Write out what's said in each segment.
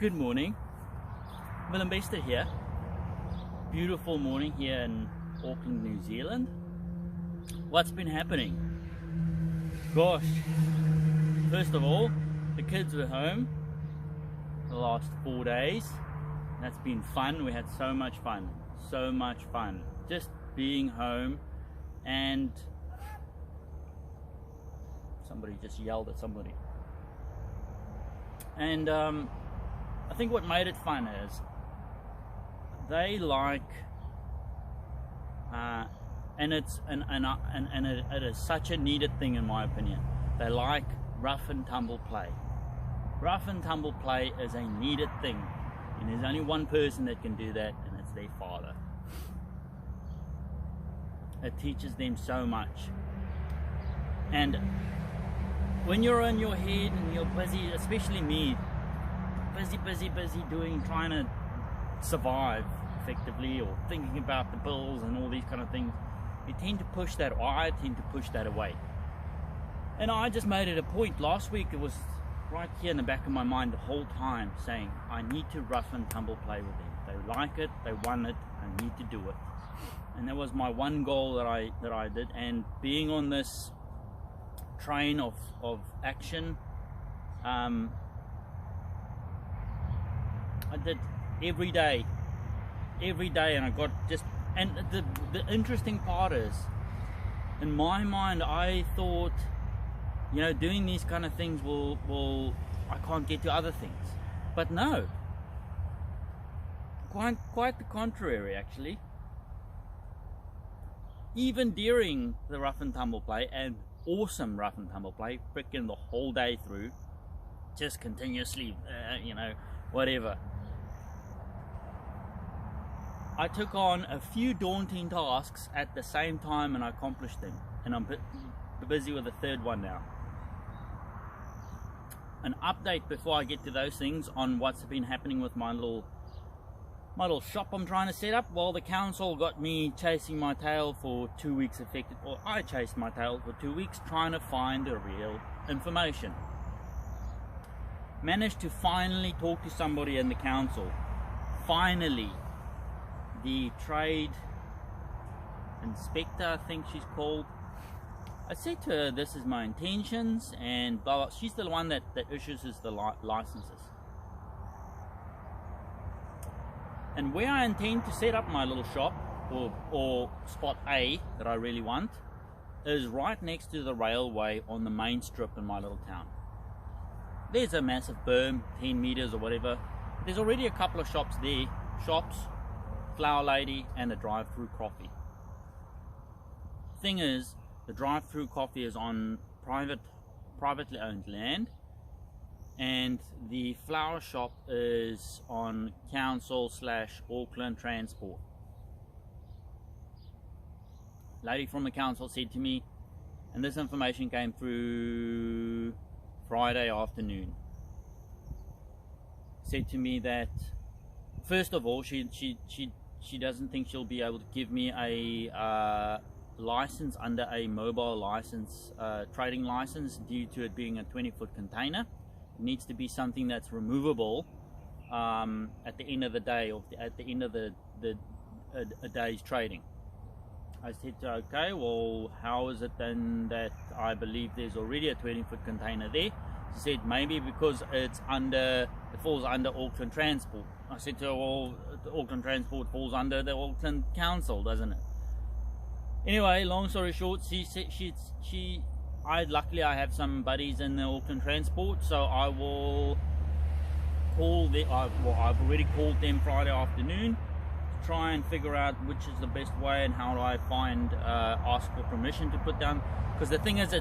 Good morning, Will Investor here. Beautiful morning here in Auckland, New Zealand. What's been happening? Gosh, first of all, the kids were home the last 4 days. That's been fun. We had so much fun, just being home. And somebody just yelled at somebody. And I think what made it fun is they like, and it is such a needed thing in my opinion. They like rough and tumble play. Rough and tumble play is a needed thing, and there's only one person that can do that, and it's their father. It teaches them so much. And when you're in your head and you're busy, especially me, busy doing, trying to survive effectively, or thinking about the bills and all these kind of things, you tend to push that, or I tend to push that away. And I just made it a point. Last week it was right here in the back of my mind the whole time, saying I need to rough and tumble play with them. They like it, they want it, I need to do it. And that was my one goal that I did. And being on this train of action, I did every day, and I got just, and the interesting part is, in my mind, I thought, you know, doing these kind of things will I can't get to other things. But no, quite the contrary actually. Even during the rough and tumble play, and awesome rough and tumble play, freaking the whole day through, just continuously, you know, whatever, I took on a few daunting tasks at the same time and I accomplished them, and I'm busy with the third one now. An update before I get to those things on what's been happening with my little shop I'm trying to set up. Well, the council got me chasing my tail for 2 weeks affected, or I chased my tail for 2 weeks trying to find the real information. Managed to finally talk to somebody in the council. Finally, the trade inspector, I think she's called. I said to her, this is my intentions, and blah, blah. She's the one that issues the licenses. And where I intend to set up my little shop, or spot A that I really want, is right next to the railway on the main strip in my little town. There's a massive berm, 10 meters or whatever. There's already a couple of shops there. Shops, Flower Lady, and a drive-through coffee. Thing is, the drive-through coffee is on privately owned land, and the flower shop is on council/Auckland transport. Lady from the council said to me, and this information came through Friday afternoon, said to me that first of all, she doesn't think she'll be able to give me a license under a mobile license, trading license, due to it being a 20-foot container. It needs to be something that's removable at the end of the day, or at the end of a day's trading. I said to her, okay, well, how is it then that I believe there's already a 20-foot container there? She said maybe because it falls under Auckland Transport. I said to her, well, the Auckland Transport falls under the Auckland Council, doesn't it? Anyway, long story short, luckily I have some buddies in the Auckland Transport, so I will call I've already called them Friday afternoon to try and figure out which is the best way and how do I ask for permission to put down. Because the thing is,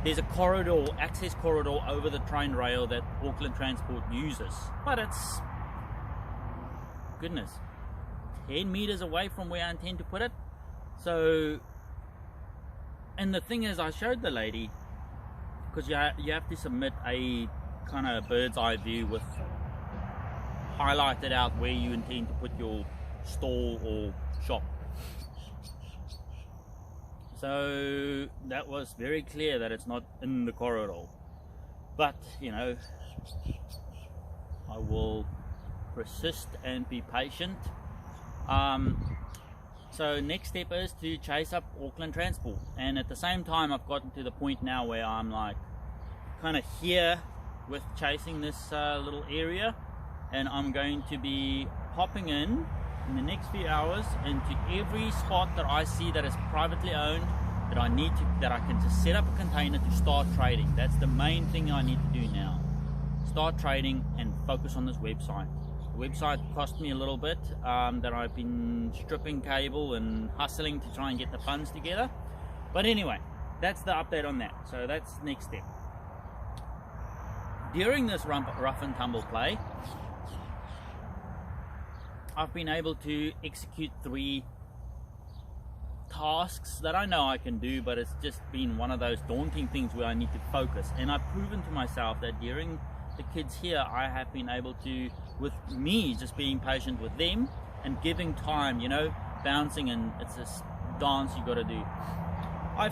there's a corridor, access corridor over the train rail that Auckland Transport uses, but it's, goodness, 10 meters away from where I intend to put it. So, and the thing is, I showed the lady, because you have to submit a kind of bird's eye view with highlighted out where you intend to put your stall or shop. So that was very clear that it's not in the corridor. But, you know, I will persist and be patient. So next step is to chase up Auckland Transport, and at the same time I've gotten to the point now where I'm like kind of here with chasing this little area, and I'm going to be popping in the next few hours into every spot that I see that is privately owned, that I can just set up a container to start trading. That's the main thing I need to do now. Start trading and focus on this website. The website cost me a little bit, that I've been stripping cable and hustling to try and get the funds together. But anyway, that's the update on that. So that's the next step. During this rough and tumble play, I've been able to execute 3 tasks that I know I can do, but it's just been one of those daunting things where I need to focus. And I've proven to myself that during the kids here, I have been able to, with me just being patient with them and giving time, you know, bouncing, and it's this dance you got to do. I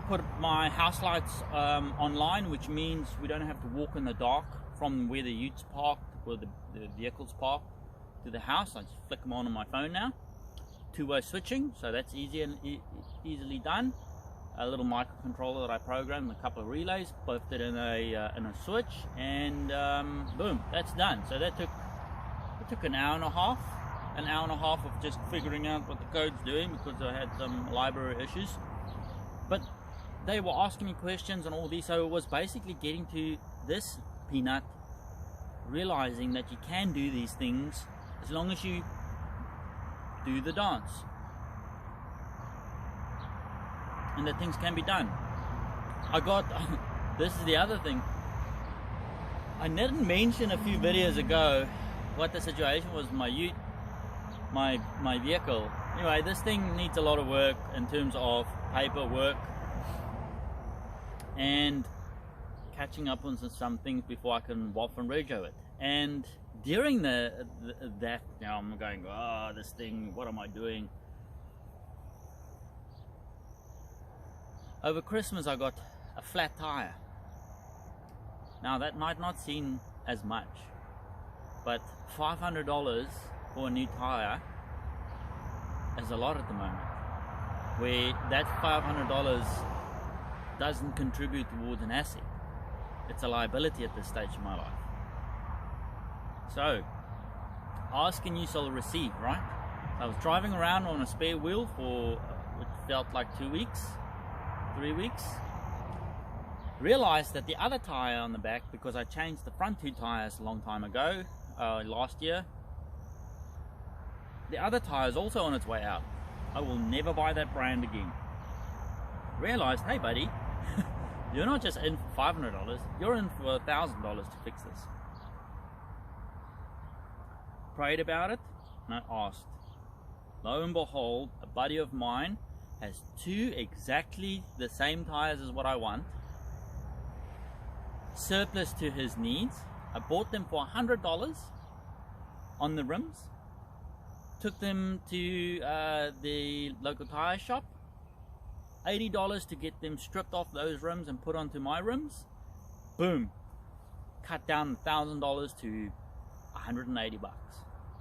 put my house lights online, which means we don't have to walk in the dark from where the utes parked, where the vehicles parked, to the house. I just flick them on my phone now. 2-way switching, so that's easy and easily done. A little microcontroller that I programmed, a couple of relays, both did in a switch, and boom, that's done. So it took an hour and a half of just figuring out what the code's doing, because I had some library issues. But they were asking me questions and all these, so it was basically getting to this peanut, realizing that you can do these things as long as you do the dance, and that things can be done. This is the other thing, I didn't mention a few videos ago what the situation was with my ute, my vehicle. Anyway, this thing needs a lot of work in terms of paperwork and catching up on some things before I can waff and rego it. And during that, now I'm going, oh, this thing, what am I doing? Over Christmas I got a flat tire. Now that might not seem as much, but $500 for a new tire is a lot at the moment, where that $500 doesn't contribute towards an asset. It's a liability at this stage in my life. So, ask and you shall receive, right? I was driving around on a spare wheel for what felt like 2 weeks, 3 weeks. Realized that the other tire on the back, because I changed the front 2 tires a long time ago, last year, the other tire is also on its way out. I will never buy that brand again. Realized, hey buddy, you're not just in for $500, you're in for $1,000 to fix this. Prayed about it, and I asked. Lo and behold, a buddy of mine has 2 exactly the same tires as what I want, surplus to his needs. I bought them for $100 on the rims, took them to the local tire shop, $80 to get them stripped off those rims and put onto my rims. Boom, cut down $1,000 to $180.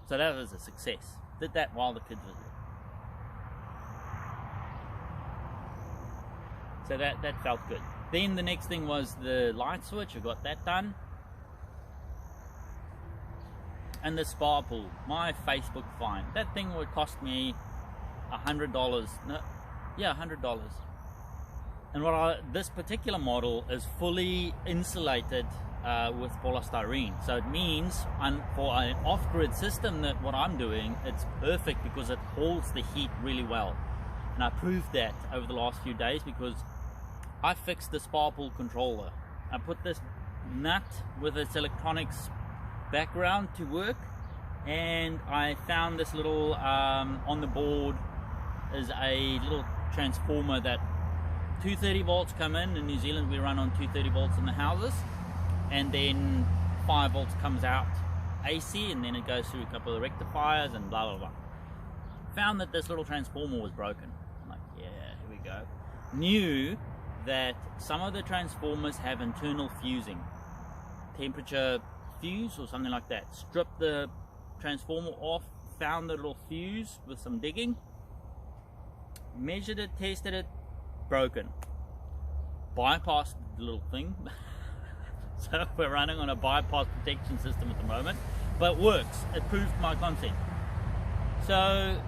So that was a success. Did that while the kids were there. So that felt good. Then the next thing was the light switch. I got that done. And the spa pool, my Facebook find. That thing would cost me $100. No, yeah, $100. And this particular model is fully insulated with polystyrene. So it means for an off-grid system, that what I'm doing, it's perfect because it holds the heat really well. And I proved that over the last few days, because I fixed the spa pool controller. I put this nut with its electronics background to work, and I found this little on the board is a little transformer that 230 volts come in New Zealand we run on 230 volts in the houses, and then 5 volts comes out AC, and then it goes through a couple of rectifiers and blah blah blah. Found that this little transformer was broken. I'm like, yeah, here we go. Knew that some of the transformers have internal fusing, temperature fuse or something like that. Stripped the transformer off, found the little fuse with some digging, measured it, tested it, broken. Bypassed the little thing. So we're running on a bypass protection system at the moment, but it works. It proved my concept. So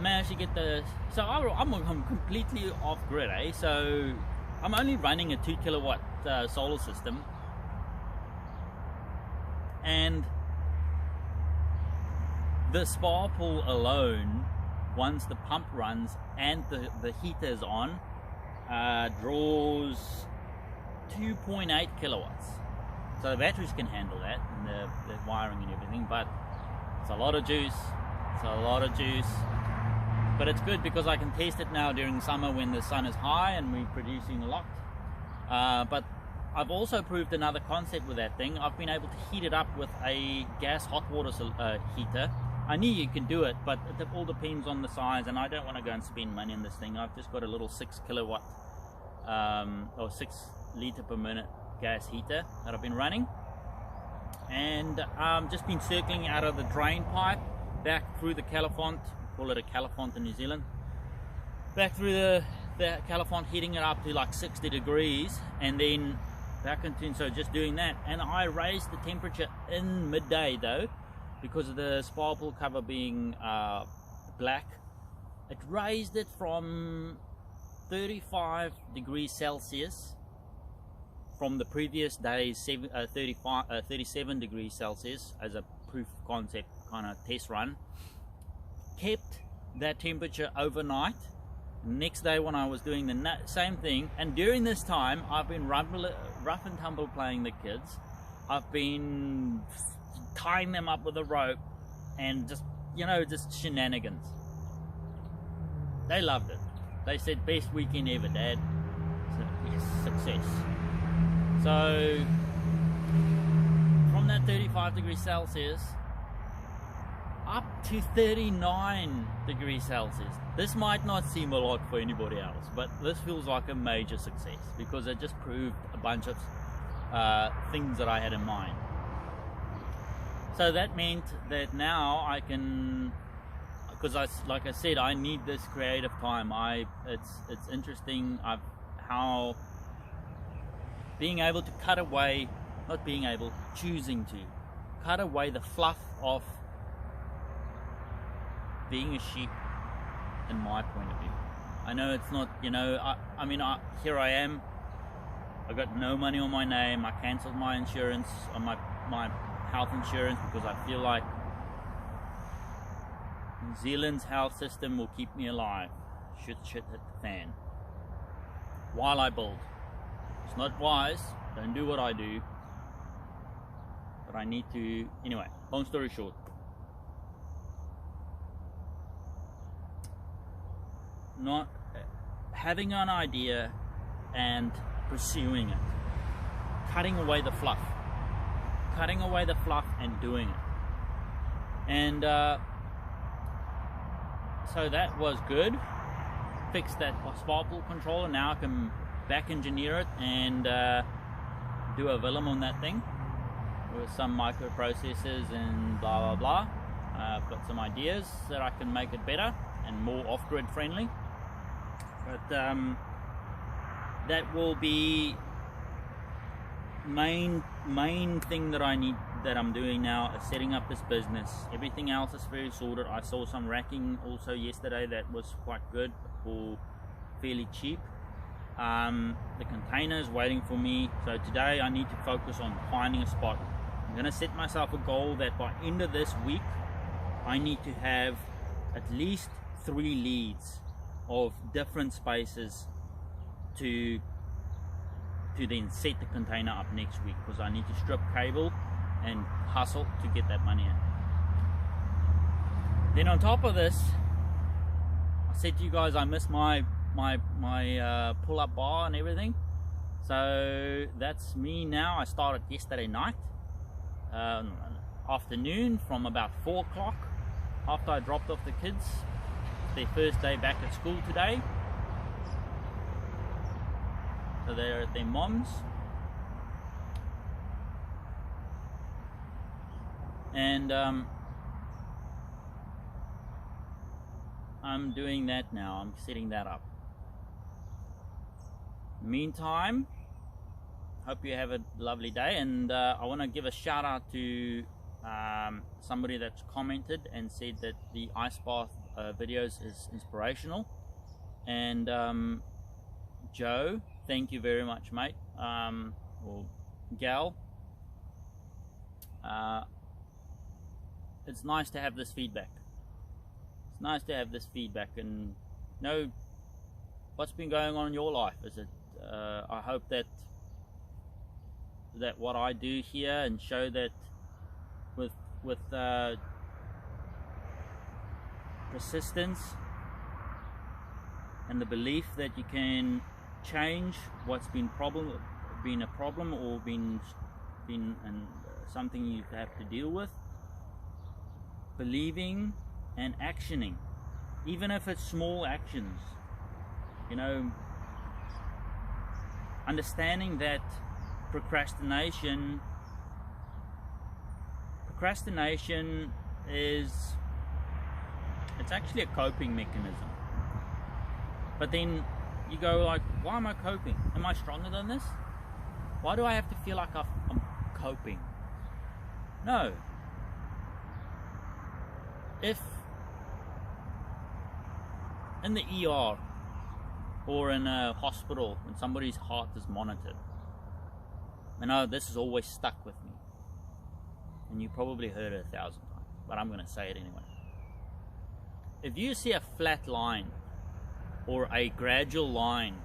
managed to get the, so I'm completely off grid, eh? So I'm only running a 2 kilowatt solar system, and the spark pool alone, once the pump runs and the heater is on, draws 2.8 kilowatts. So the batteries can handle that, and the wiring and everything, but it's a lot of juice. It's a lot of juice. But it's good because I can test it now during summer when the sun is high and we're producing a lot. But I've also proved another concept with that thing. I've been able to heat it up with a gas hot water heater. I knew you can do it, but it all depends on the size, and I don't want to go and spend money on this thing. I've just got a little 6 kilowatt or 6 litre per minute gas heater that I've been running, and just been circling out of the drain pipe back through the califont, call it a califont in New Zealand, back through the califont, heating it up to like 60 degrees, and then back into, so just doing that. And I raised the temperature in midday though, because of the spark pool cover being black. It raised it from 35 degrees Celsius from the previous day's 37 degrees Celsius as a proof concept kind of test run. Kept that temperature overnight. Next day when I was doing the same thing, and during this time I've been rough and tumble playing the kids. I've been tying them up with a rope and just, you know, just shenanigans. They loved it. They said, best weekend ever, Dad. So, yes, success. So from that 35 degrees Celsius up to 39 degrees Celsius. This might not seem a lot for anybody else, but this feels like a major success because it just proved a bunch of things that I had in mind. So that meant that now I can, because like I said, I need this creative time. It's interesting how being able to cut away, choosing to cut away the fluff of being a sheep, in my point of view. I know it's not, you know, I mean, here I am, I got no money on my name, I cancelled my insurance, on my health insurance, because I feel like New Zealand's health system will keep me alive should shit hit the fan while I build. It's not wise, don't do what I do, but I need to, anyway, long story short, not having an idea and pursuing it, cutting away the fluff and doing it. And so that was good. Fixed that spark pool controller. Now I can back engineer it and do a Willem on that thing with some microprocessors and blah blah blah. I've got some ideas that I can make it better and more off-grid friendly. But that will be main thing that I'm doing now is setting up this business. Everything else is very sorted. I saw some racking also yesterday that was quite good for fairly cheap. The container is waiting for me, so today I need to focus on finding a spot. I'm going to set myself a goal that by end of this week I need to have at least 3 leads of different spaces to then set the container up next week, because I need to strip cable and hustle to get that money in. Then on top of this, I said to you guys I missed my pull-up bar and everything, so that's me now. I started yesterday night afternoon from about 4 o'clock after I dropped off the kids. Their first day back at school today, so they're at their mom's. And I'm doing that now. I'm setting that up. Meantime, hope you have a lovely day, and I want to give a shout out to somebody that's commented and said that the ice bath videos is inspirational. And Joe, thank you very much, mate, or gal. It's nice to have this feedback. It's nice to have this feedback and know what's been going on in your life. Is it? I hope that what I do here and show that with persistence and the belief that you can change what's been a problem or been something you have to deal with, believing and actioning, even if it's small actions, you know, understanding that procrastination is, it's actually a coping mechanism. But then you go like, why am I coping? Am I stronger than this? Why do I have to feel like I'm coping? No. If in the ER or in a hospital when somebody's heart is monitored, I know this has always stuck with me, and you probably heard it 1,000 times, but I'm going to say it anyway. If you see a flat line or a gradual line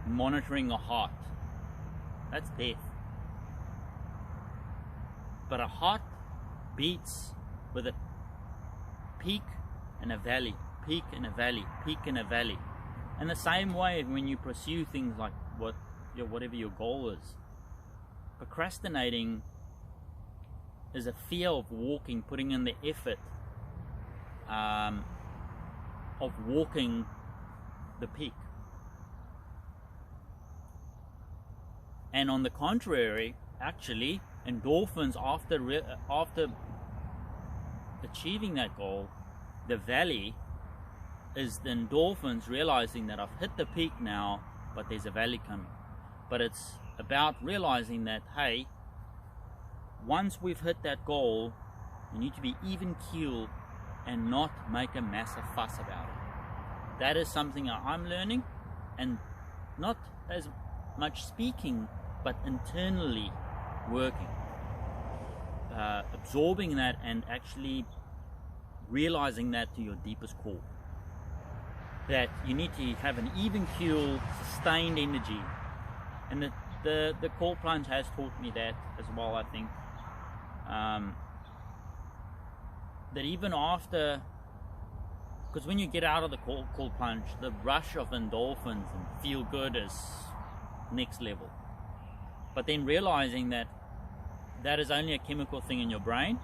monitoring a heart, that's death. But a heart beats with a peak and a valley, peak and a valley, peak and a valley. And the same way when you pursue things like whatever your goal is, procrastinating is a fear of walking, putting in the effort of walking the peak. And on the contrary, actually, endorphins after achieving that goal, the valley is the endorphins realizing that I've hit the peak now, but there's a valley coming. But it's about realizing that, hey, once we've hit that goal, you need to be even keeled and not make a massive fuss about it. That is something that I'm learning, and not as much speaking, but internally working, absorbing that and actually realizing that to your deepest core, that you need to have an even keel, sustained energy. And the cold plunge has taught me that as well. I think that even after, because when you get out of the cold plunge, the rush of endorphins and feel good is next level. But then realizing that that is only a chemical thing in your brain.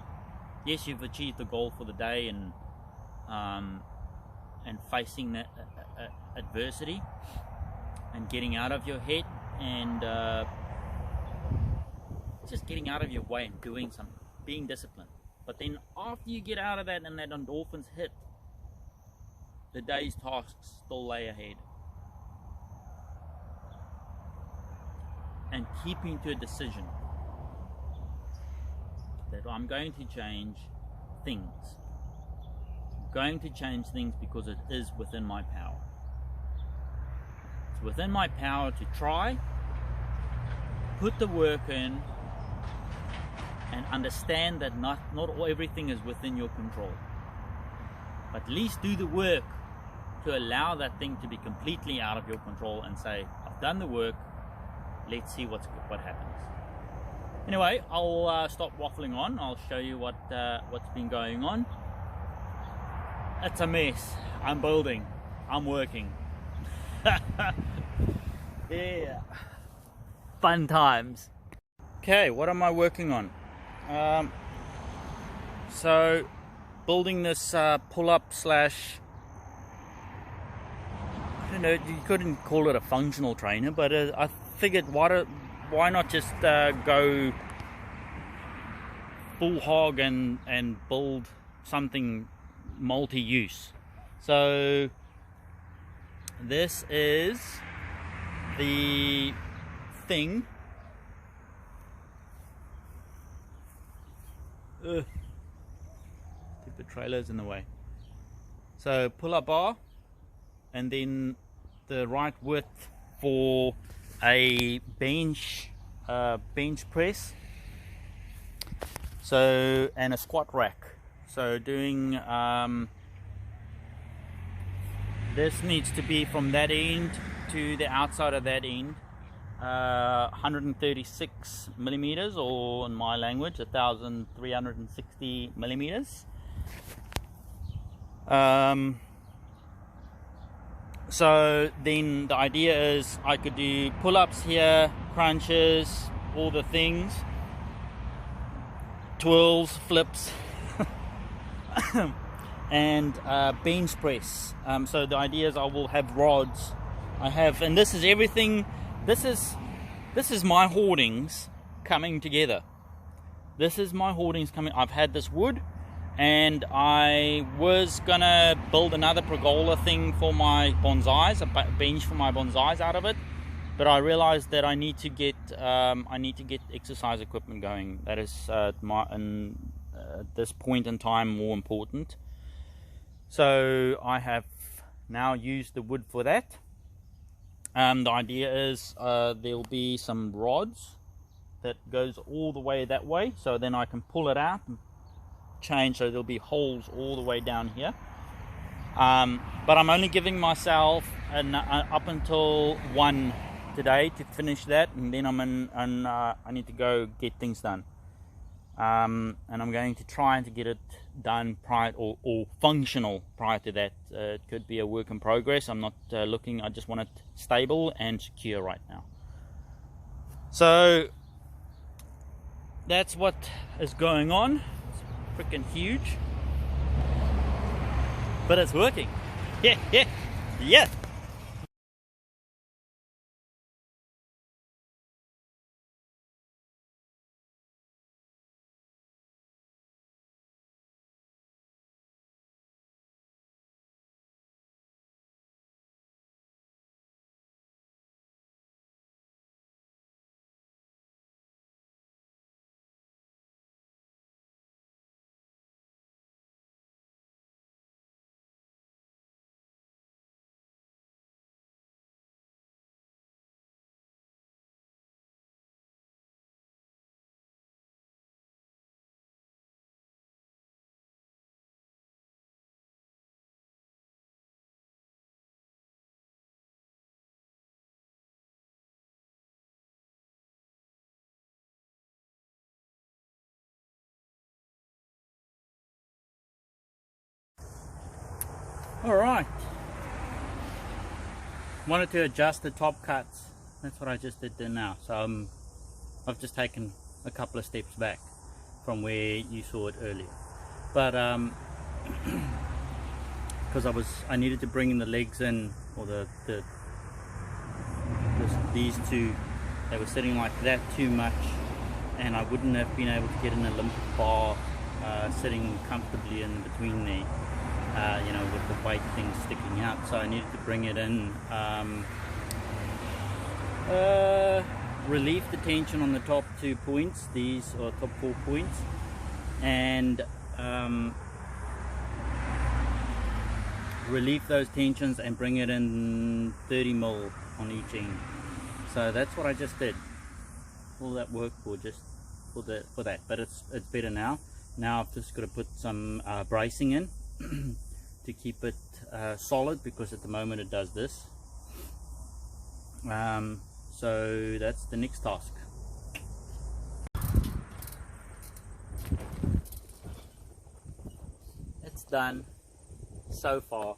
Yes, you've achieved the goal for the day, and facing that adversity and getting out of your head and just getting out of your way and doing something, being disciplined. But then after you get out of that and that endorphins hit, the day's tasks still lay ahead. And keeping to a decision that I'm going to change things. I'm going to change things because it is within my power. It's within my power to try, put the work in, and understand that not everything is within your control. But at least do the work to allow that thing to be completely out of your control and say, I've done the work, let's see what happens. Anyway, I'll stop waffling on. I'll show you what's been going on. It's a mess. I'm building. I'm working. Yeah. Fun times. Okay, what am I working on? So, building this pull-up slash, I don't know, you couldn't call it a functional trainer, but I figured why not just go full hog and build something multi-use. So this is the thing. Keep the trailers in the way. So pull-up bar, and then the right width for a bench press. So, and a squat rack. So doing this needs to be from that end to the outside of that end, 136 millimeters, or in my language 1360 millimeters. So then the idea is I could do pull-ups here, crunches, all the things, twirls, flips, and bench press. So the idea is I will have rods. I have, and this is everything. This is my hoardings coming together. This is my hoardings coming. I've had this wood, and I was gonna build another pergola thing for my bonsais, a bench for my bonsais out of it. But I realized that I need to get exercise equipment going. That is at this point in time more important. So I have now used the wood for that. The idea is there'll be some rods that goes all the way that way, so then I can pull it out and change, so there'll be holes all the way down here. But I'm only giving myself up until 1 today to finish that, and then I need to go get things done. And I'm going to try to get it done prior or functional prior to that. It could be a work in progress. I'm not looking. I just want it stable and secure right now. So that's what is going on. It's freaking huge, but it's working. Yeah. Alright, wanted to adjust the top cuts. That's what I just did there now. So I've just taken a couple of steps back from where you saw it earlier, but because I needed to bring in the legs in, or these two, they were sitting like that too much, and I wouldn't have been able to get an Olympic bar sitting comfortably in between there. You know, with the weight thing sticking out, so I needed to bring it in, relieve the tension on the top 2 points, these are top 4 points, and relieve those tensions and bring it in 30 mil on each end. So that's what I just did. All that work for that, but it's better now. Now I've just got to put some bracing in to keep it solid, because at the moment it does this. So that's the next task. It's done so far.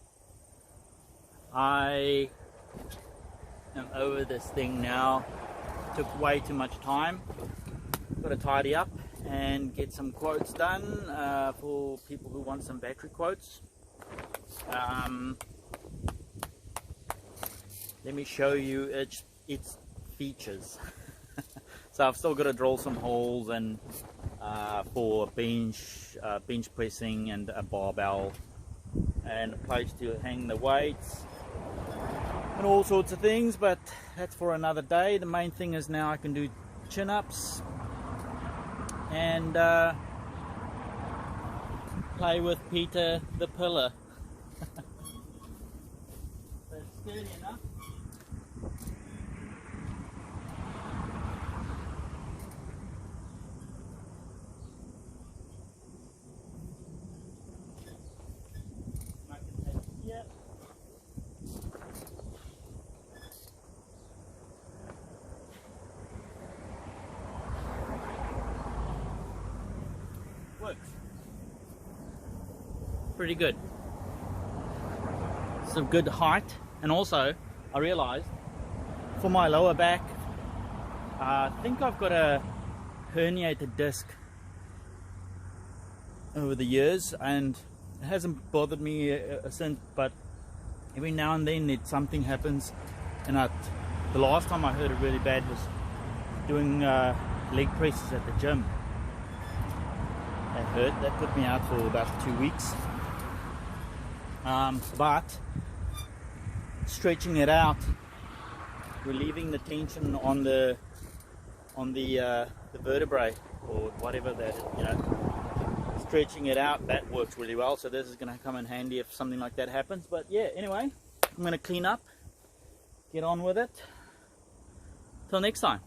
I am over this thing now. Took way too much time. Got to tidy up and get some quotes done for people who want some battery quotes. Let me show you its features. So I've still got to drill some holes and for bench pressing and a barbell and a place to hang the weights and all sorts of things, but that's for another day. The main thing is now I can do chin-ups and play with Peter the pillar. That's sturdy enough. Works. Pretty good. Some good height, and also I realized for my lower back, I think I've got a herniated disc over the years, and it hasn't bothered me since, but every now and then something happens, and the last time I heard it really bad was doing leg presses at the gym. That hurt. That put me out for about 2 weeks. But stretching it out, relieving the tension on the vertebrae or whatever that is, you know, stretching it out, that works really well. So this is going to come in handy if something like that happens. But yeah, anyway, I'm going to clean up, get on with it. Till next time.